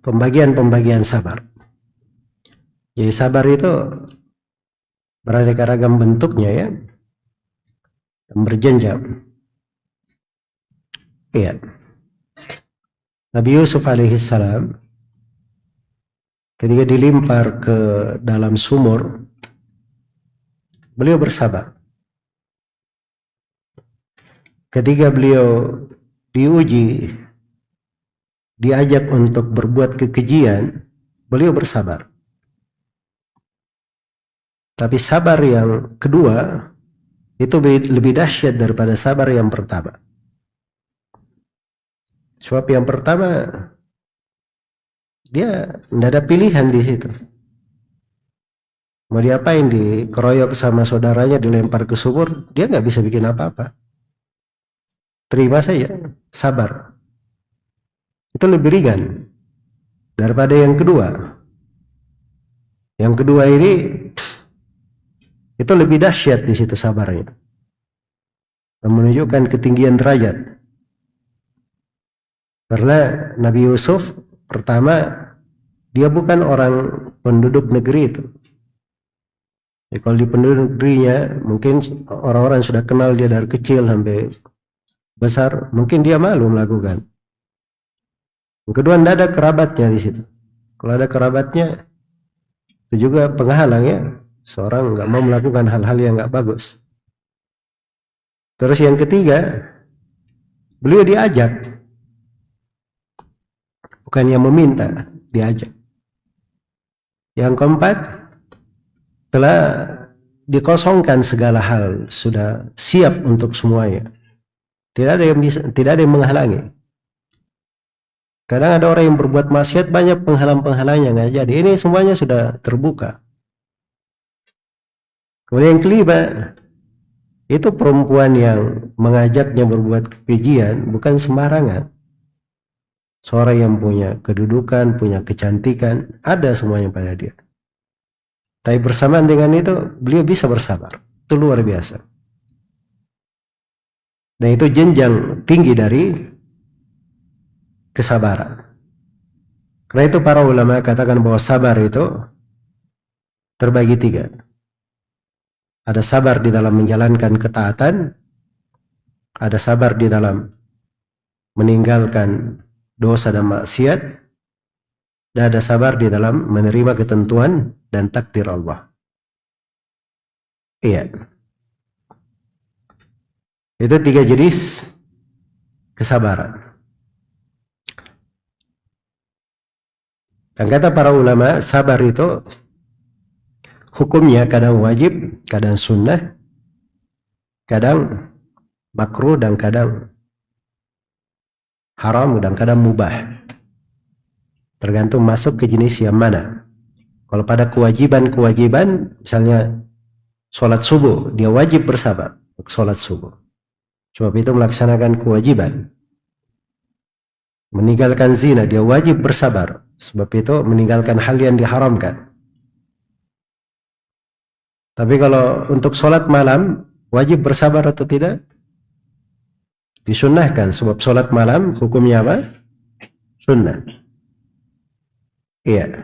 pembagian-pembagian sabar. Jadi sabar itu beraneka ragam bentuknya ya, dan berjenjang. Iya. Nabi Yusuf alaihissalam ketika dilimpar ke dalam sumur, beliau bersabar. Ketika beliau diuji, diajak untuk berbuat kekejian, beliau bersabar. Tapi sabar yang kedua itu lebih dahsyat daripada sabar yang pertama. Sebab yang pertama dia tidak ada pilihan di situ. Mau diapain, dikeroyok sama saudaranya, dilempar ke sumur, dia nggak bisa bikin apa-apa. Terima saja, sabar. Itu lebih ringan daripada yang kedua. Yang kedua ini itu lebih dahsyat di situ sabarnya, dan menunjukkan ketinggian derajat. Karena Nabi Yusuf pertama dia bukan orang penduduk negeri itu. Ya, kalau di penduduk negerinya mungkin orang-orang sudah kenal dia dari kecil sampai besar, mungkin dia malu melakukan. Yang kedua, tidak ada kerabatnya di situ. Kalau ada kerabatnya itu juga penghalang ya. Seorang nggak mau melakukan hal-hal yang nggak bagus. Terus yang ketiga, beliau diajak, bukan yang meminta, diajak. Yang keempat, telah dikosongkan segala hal, sudah siap untuk semuanya. Tidak ada yang menghalangi. Kadang ada orang yang berbuat maksiat, banyak penghalang-penghalangnya nggak jadi. Ini semuanya sudah terbuka. Kemudian yang kelima, itu perempuan yang mengajaknya berbuat kekejian bukan sembarangan. Seorang yang punya kedudukan, punya kecantikan, ada semuanya pada dia. Tapi bersamaan dengan itu, beliau bisa bersabar. Itu luar biasa. Dan itu jenjang tinggi dari kesabaran. Karena itu para ulama katakan bahwa sabar itu terbagi tiga. Ada sabar di dalam menjalankan ketaatan, ada sabar di dalam meninggalkan dosa dan maksiat, dan ada sabar di dalam menerima ketentuan dan takdir Allah. Iya. Itu tiga jenis kesabaran. Dan kata para ulama, sabar itu hukumnya kadang wajib, kadang sunnah, kadang makruh, dan kadang haram, dan kadang mubah. Tergantung masuk ke jenis yang mana. Kalau pada kewajiban, misalnya sholat subuh, dia wajib bersabar untuk sholat subuh. Sebab itu melaksanakan kewajiban. Meninggalkan zina, dia wajib bersabar. Sebab itu meninggalkan hal yang diharamkan. Tapi kalau untuk sholat malam, wajib bersabar atau tidak? Disunnahkan, sebab sholat malam hukumnya apa? Sunnah. Iya.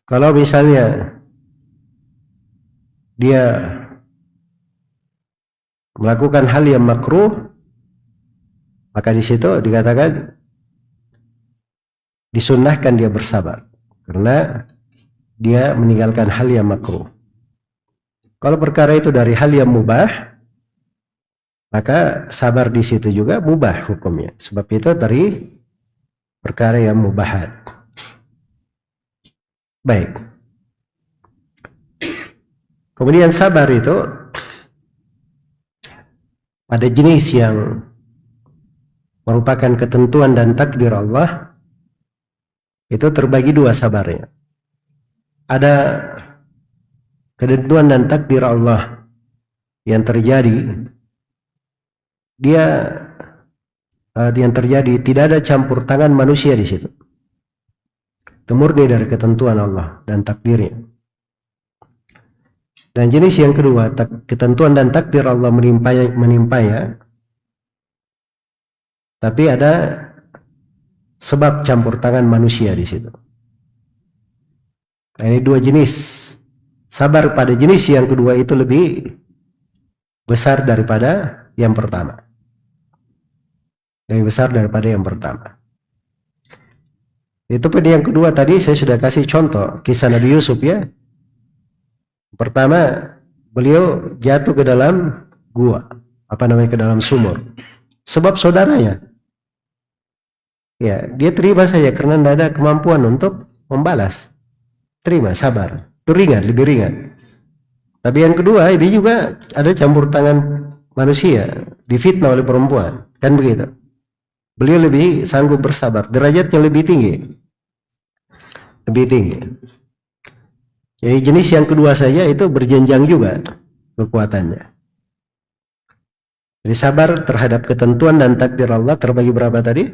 Kalau misalnya dia melakukan hal yang makruh, maka di situ dikatakan disunnahkan dia bersabar, karena dia meninggalkan hal yang makruh. Kalau perkara itu dari hal yang mubah, maka sabar di situ juga mubah hukumnya. Sebab itu dari perkara yang mubahat. Baik. Kemudian sabar itu pada jenis yang merupakan ketentuan dan takdir Allah, itu terbagi dua sabarnya. Ada ketentuan dan takdir Allah yang terjadi, tidak ada campur tangan manusia di situ. Itu murni dari ketentuan Allah dan takdirnya. Dan jenis yang kedua, ketentuan dan takdir Allah menimpanya, tapi ada sebab campur tangan manusia di situ. Nah, ini dua jenis. Sabar pada jenis yang kedua itu lebih besar daripada yang pertama. Lebih besar daripada yang pertama. Itu pada yang kedua tadi saya sudah kasih contoh kisah Nabi Yusuf ya. Pertama, beliau jatuh ke dalam gua, ke dalam sumur. Sebab saudaranya. Ya, dia terima saja karena tidak ada kemampuan untuk membalas. Terima, sabar. Itu ringan, lebih ringan. Tapi yang kedua, ini juga ada campur tangan manusia, difitnah oleh perempuan. Kan begitu. Beliau lebih sanggup bersabar, derajatnya lebih tinggi. Lebih tinggi. Jadi jenis yang kedua saja itu berjenjang juga kekuatannya. Jadi sabar terhadap ketentuan dan takdir Allah terbagi berapa tadi?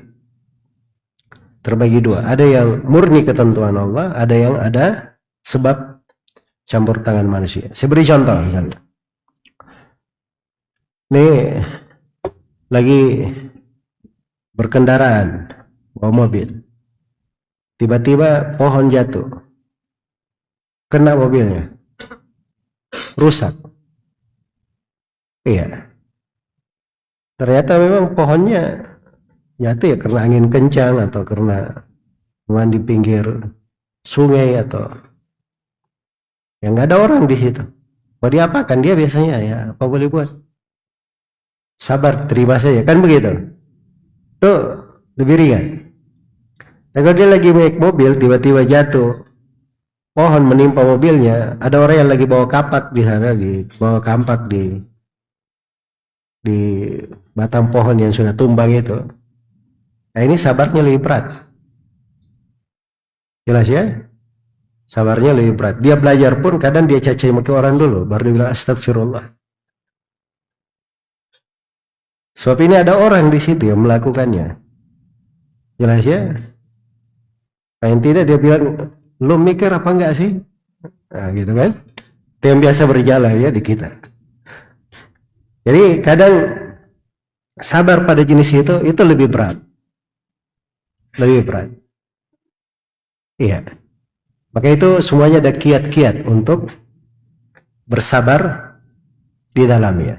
Terbagi dua. Ada yang murni ketentuan Allah, ada yang ada sebab campur tangan manusia. Saya beri contoh misalnya. Ini lagi berkendaraan, bawa mobil. Tiba-tiba pohon jatuh. Kena mobilnya. Rusak. Iya. Ternyata memang pohonnya jatuh ya karena angin kencang atau karena di pinggir sungai atau yang nggak ada orang di situ. Mau diapakan dia biasanya ya apa boleh buat? Sabar, terima saja kan begitu. Tuh lebih ringan. Dan kalau dia lagi naik mobil tiba-tiba jatuh pohon menimpa mobilnya, ada orang yang lagi bawa kapak di sana, bawa kampak di batang pohon yang sudah tumbang itu. Nah ini sabarnya lebih berat. Jelas ya? Sabarnya lebih berat. Dia belajar pun kadang dia caci maki orang dulu, baru dia bilang astagfirullah. Sebab ini ada orang di situ yang melakukannya. Jelas ya? Yang tidak dia bilang, lu mikir apa enggak sih? Nah gitu kan? Itu yang biasa berjalan ya di kita. Jadi kadang sabar pada jenis itu lebih berat. Lebih berat. Iya. Maka itu semuanya ada kiat-kiat untuk bersabar di dalamnya.